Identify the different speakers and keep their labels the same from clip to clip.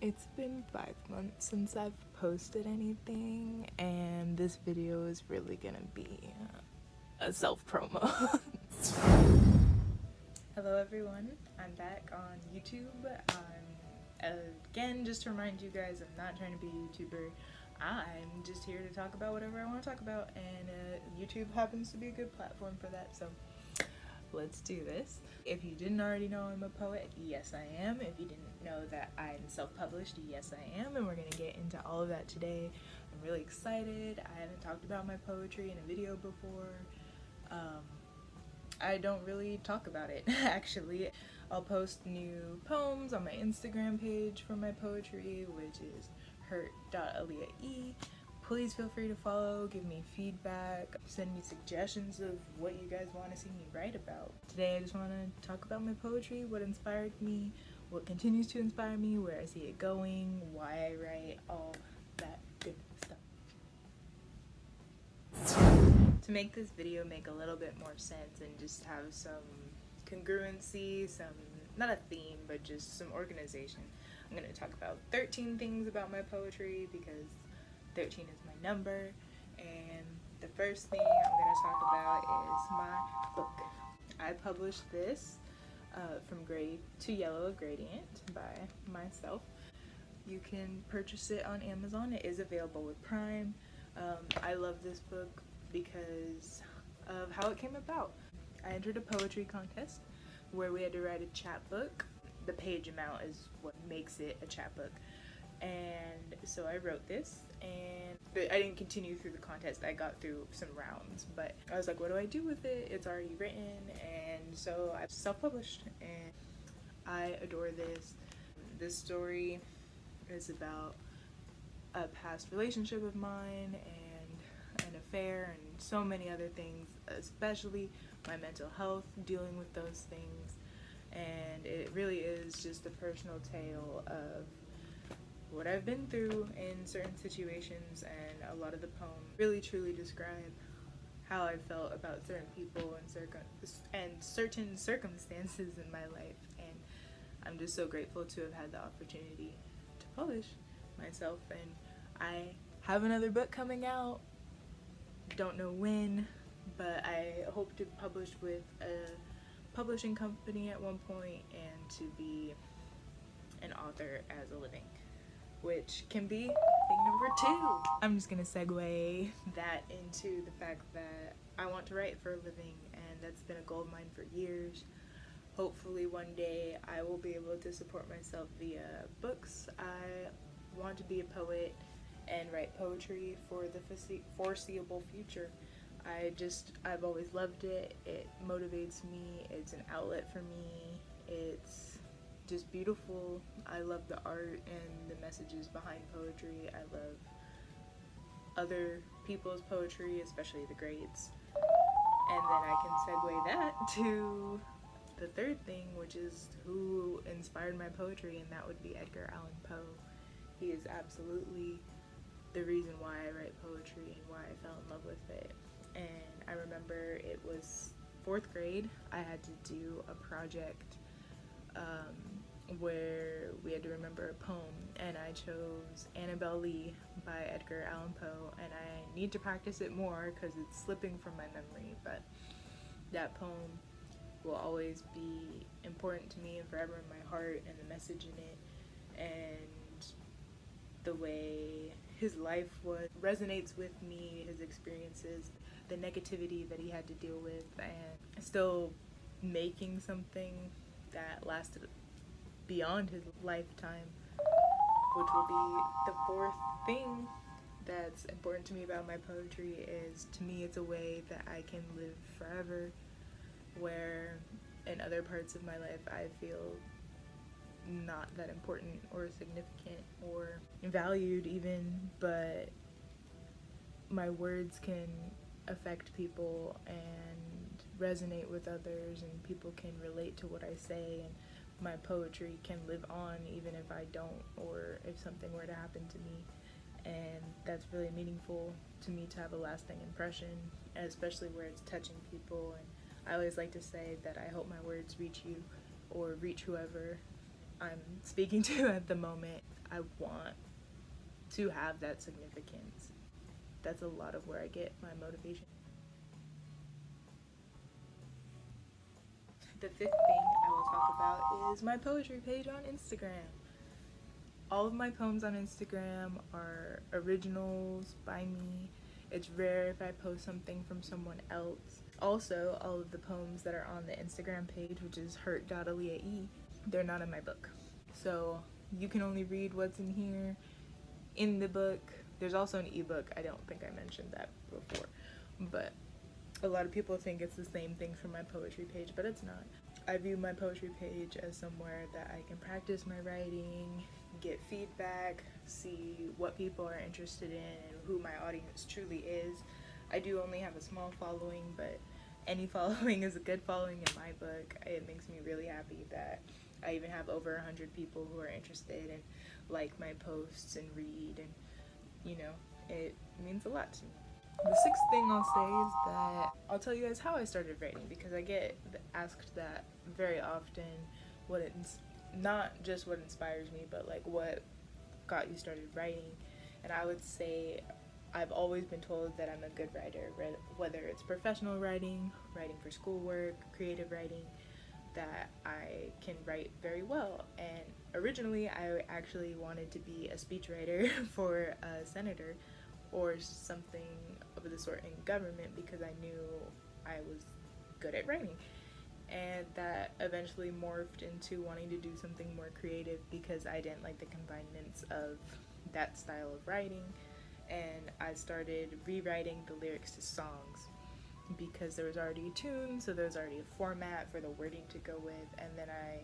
Speaker 1: It's been 5 months since I've posted anything, and this video is really gonna be a self-promo. Hello everyone, I'm back on YouTube. Again, just to remind you guys, I'm not trying to be a YouTuber. I'm just here to talk about whatever I want to talk about, and YouTube happens to be a good platform for that, so let's do this. If you didn't already know I'm a poet, yes I am. If you didn't know that I'm self-published, yes I am, and we're gonna get into all of that today. I'm really excited. I haven't talked about my poetry in a video before. I don't really talk about it actually. I'll post new poems on my Instagram page for my poetry, which is hurt.aaliyah. Please feel free to follow, give me feedback, send me suggestions of what you guys want to see me write about. Today I just want to talk about my poetry, what inspired me, what continues to inspire me, where I see it going, why I write, all that good stuff. To make this video make a little bit more sense and just have some congruency, not a theme, but just some organization, I'm going to talk about 13 things about my poetry because 13 is my number, and the first thing I'm going to talk about is my book. I published this From Gray to Yellow, a Gradient by myself. You can purchase it on Amazon. It is available with Prime. I love this book because of how it came about. I entered a poetry contest where we had to write a chapbook. The page amount is what makes it a chapbook. And so I wrote this, and I didn't continue through the contest. I got through some rounds, but I was like, what do I do with it? It's already written, and so I self-published, and I adore this. This story is about a past relationship of mine and an affair and so many other things, especially my mental health, dealing with those things. And it really is just a personal tale of what I've been through in certain situations, and a lot of the poem really truly describe how I felt about certain people and certain circumstances in my life. And I'm just so grateful to have had the opportunity to publish myself, and I have another book coming out. Don't know when, but I hope to publish with a publishing company at one point and to be an author as a living, which can be thing number 2. I'm just gonna segue that into the fact that I want to write for a living, and that's been a goal of mine for years. Hopefully one day I will be able to support myself via books. I want to be a poet and write poetry for the foreseeable future. I've always loved it. It motivates me. It's an outlet for me. It's just beautiful. I love the art and the messages behind poetry. I love other people's poetry, especially the greats. And then I can segue that to the third thing, which is who inspired my poetry, and that would be Edgar Allan Poe. He is absolutely the reason why I write poetry and why I fell in love with it. And I remember it was 4th grade. I had to do a project where we had to remember a poem, and I chose Annabel Lee by Edgar Allan Poe, and I need to practice it more because it's slipping from my memory, but that poem will always be important to me and forever in my heart, and the message in it and the way his life resonates with me, his experiences, the negativity that he had to deal with, and still making something that lasted beyond his lifetime, which will be the 4th thing that's important to me about my poetry. Is, to me, it's a way that I can live forever, where in other parts of my life I feel not that important or significant or valued even, but my words can affect people and resonate with others, and people can relate to what I say, and my poetry can live on even if I don't, or if something were to happen to me. And that's really meaningful to me, to have a lasting impression, especially where it's touching people. And I always like to say that I hope my words reach you, or reach whoever I'm speaking to at the moment, I want to have that significance. That's a lot of where I get my motivation. The fifth thing I will talk about is my poetry page on Instagram. All of my poems on Instagram are originals by me. It's rare if I post something from someone else. Also, all of the poems that are on the Instagram page, which is hurt.aliae, they're not in my book. So you can only read what's in here in the book. There's also an ebook. I don't think I mentioned that before, but a lot of people think it's the same thing for my poetry page, but it's not. I view my poetry page as somewhere that I can practice my writing, get feedback, see what people are interested in and who my audience truly is. I do only have a small following, but any following is a good following in my book. It makes me really happy that I even have over 100 people who are interested and like my posts and read, and you know, it means a lot to me. The sixth thing I'll say is that I'll tell you guys how I started writing, because I get asked that very often. Not just what inspires me, but like what got you started writing. And I would say I've always been told that I'm a good writer, whether it's professional writing, writing for schoolwork, creative writing, that I can write very well. And originally I actually wanted to be a speechwriter for a senator or something of the sort in government, because I knew I was good at writing. And that eventually morphed into wanting to do something more creative, because I didn't like the confinements of that style of writing. And I started rewriting the lyrics to songs, because there was already a tune, so there was already a format for the wording to go with. And then I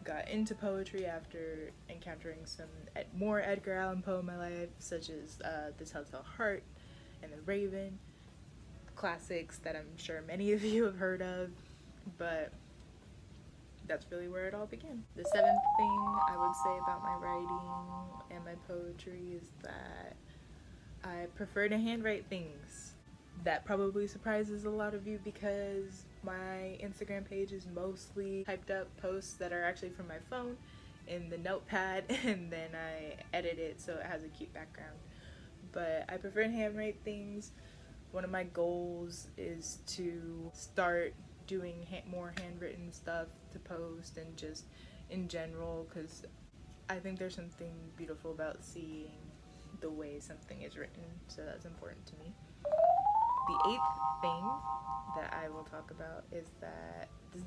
Speaker 1: got into poetry after encountering some more Edgar Allan Poe in my life, such as The Telltale Heart and The Raven, classics that I'm sure many of you have heard of, but that's really where it all began. The seventh thing I would say about my writing and my poetry is that I prefer to handwrite things. That probably surprises a lot of you, because my Instagram page is mostly typed up posts that are actually from my phone in the notepad, and then I edit it so it has a cute background. But I prefer to handwrite things. One of my goals is to start doing more handwritten stuff to post, and just in general, because I think there's something beautiful about seeing the way something is written, so that's important to me. The eighth thing that I will talk about is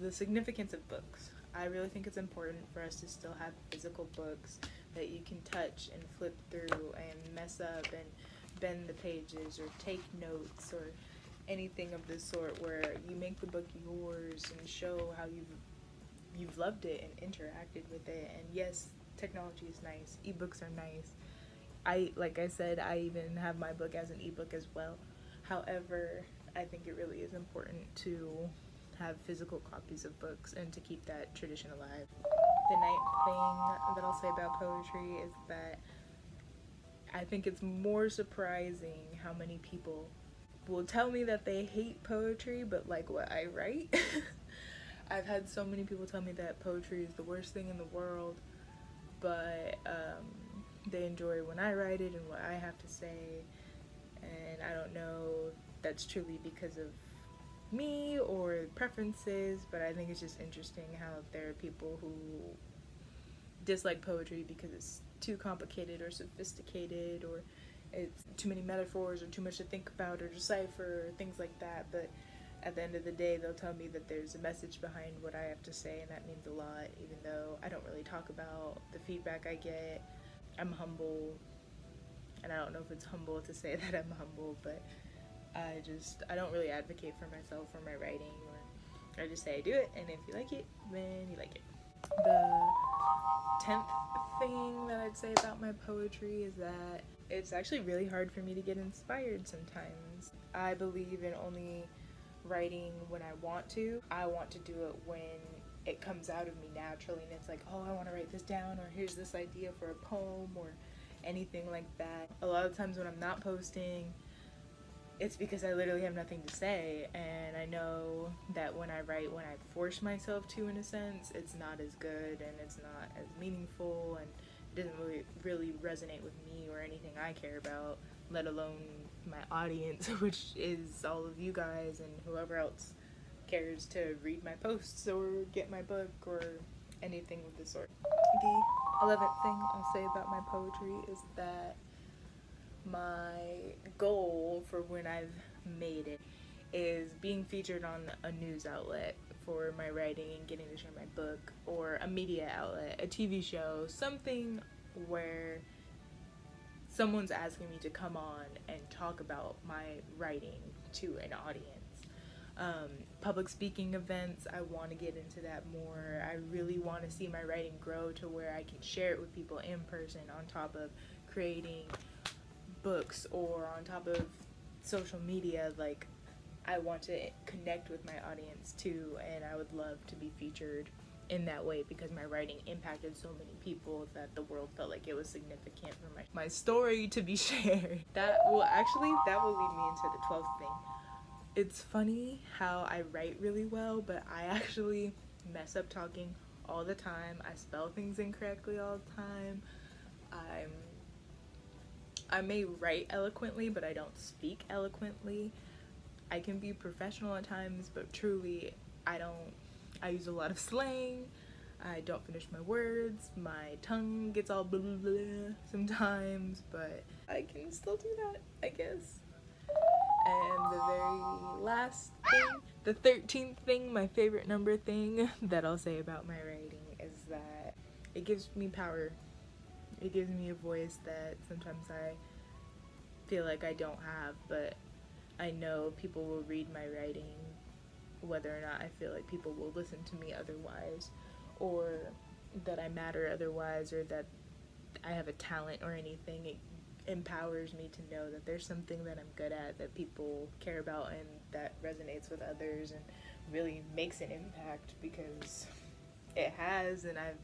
Speaker 1: the significance of books. I really think it's important for us to still have physical books that you can touch and flip through and mess up and bend the pages or take notes or anything of this sort, where you make the book yours and show how you've loved it and interacted with it. And yes, technology is nice, ebooks are nice. Like I said, I even have my book as an ebook as well. However, I think it really is important to have physical copies of books and to keep that tradition alive. The ninth thing that I'll say about poetry is that I think it's more surprising how many people will tell me that they hate poetry but like what I write. I've had so many people tell me that poetry is the worst thing in the world, but they enjoy when I write it and what I have to say. And I don't know if that's truly because of me or preferences, but I think it's just interesting how there are people who dislike poetry because it's too complicated or sophisticated, or it's too many metaphors or too much to think about or decipher or things like that. But at the end of the day, they'll tell me that there's a message behind what I have to say, and that means a lot, even though I don't really talk about the feedback I get. I'm humble, and I don't know if it's humble to say that I'm humble, but I don't really advocate for myself or my writing, or I just say I do it, and if you like it, then you like it. The 10th thing that I'd say about my poetry is that it's actually really hard for me to get inspired sometimes. I believe in only writing when I want to. I want to do it when it comes out of me naturally, and it's like, oh, I want to write this down, or here's this idea for a poem, or anything like that. A lot of times when I'm not posting, it's because I literally have nothing to say, and I know that when I write, when I force myself to, in a sense, it's not as good and it's not as meaningful, and it doesn't really resonate with me or anything I care about, let alone my audience, which is all of you guys and whoever else cares to read my posts or get my book or anything of the sort. The 11th thing I'll say about my poetry is that my goal for when I've made it is being featured on a news outlet for my writing and getting to share my book, or a media outlet, a TV show, something where someone's asking me to come on and talk about my writing to an audience. Public speaking events, I want to get into that more. I really want to see my writing grow to where I can share it with people in person, on top of creating books or on top of social media. Like, I want to connect with my audience too, and I would love to be featured in that way because my writing impacted so many people that the world felt like it was significant for my story to be shared. That will lead me into the 12th thing. It's funny how I write really well, but I actually mess up talking all the time. I spell things incorrectly all the time. I may write eloquently, but I don't speak eloquently. I can be professional at times, but truly, I use a lot of slang. I don't finish my words. My tongue gets all blah blah blah sometimes, but I can still do that, I guess. And the very last thing, the 13th thing, my favorite number thing that I'll say about my writing is that it gives me power. It gives me a voice that sometimes I feel like I don't have, but I know people will read my writing whether or not I feel like people will listen to me otherwise, or that I matter otherwise, or that I have a talent or anything. It empowers me to know that there's something that I'm good at, that people care about, and that resonates with others and really makes an impact, because it has. And I've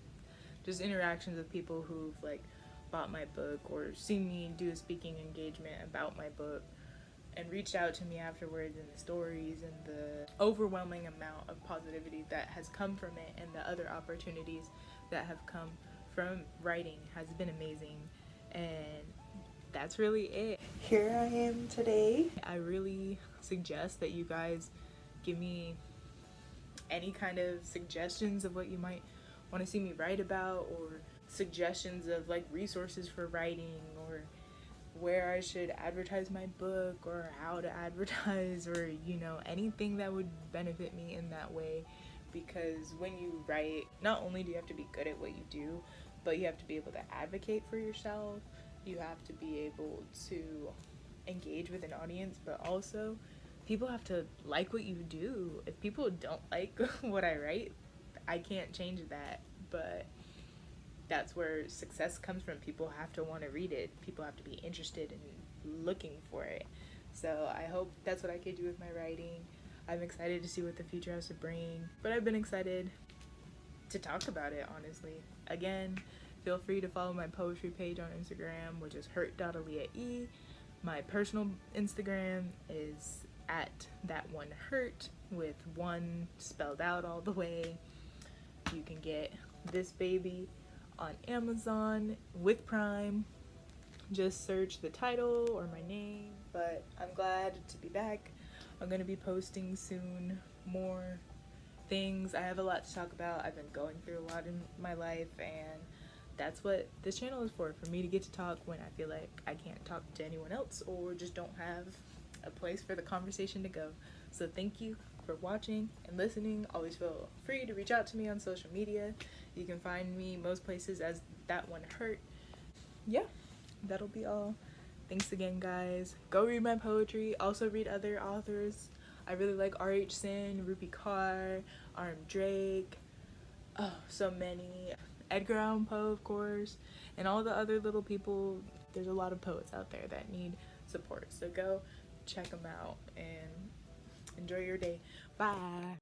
Speaker 1: just interactions with people who've like bought my book or seen me do a speaking engagement about my book and reached out to me afterwards, and the stories and the overwhelming amount of positivity that has come from it and the other opportunities that have come from writing has been amazing. And that's really it. Here I am today. I really suggest that you guys give me any kind of suggestions of what you might want to see me write about, or suggestions of like resources for writing, or where I should advertise my book, or how to advertise, or anything that would benefit me in that way. Because when you write, not only do you have to be good at what you do, but you have to be able to advocate for yourself. You have to be able to engage with an audience, but also people have to like what you do. If people don't like what I write, I can't change that. But that's where success comes from. People have to want to read it. People have to be interested in looking for it. So I hope that's what I could do with my writing. I'm excited to see what the future has to bring, but I've been excited to talk about it, honestly. Again, feel free to follow my poetry page on Instagram, which is hurt.aaliyah. My personal Instagram is at @thatonehurt, with one spelled out all the way. You can get this baby on Amazon with Prime. Just search the title or my name. But I'm glad to be back. I'm gonna be posting soon more things. I have a lot to talk about. I've been going through a lot in my life, and that's what this channel is for me to get to talk when I feel like I can't talk to anyone else, or just don't have a place for the conversation to go. So thank you for watching and listening. Always feel free to reach out to me on social media. You can find me most places as That One Hurt. Yeah, that'll be all. Thanks again, guys. Go read my poetry. Also read other authors. I really like R.H. Sin, Rupi Kaur, R.M. Drake, oh, so many. Edgar Allan Poe, of course, and all the other little people. There's a lot of poets out there that need support. So go check them out and enjoy your day. Bye.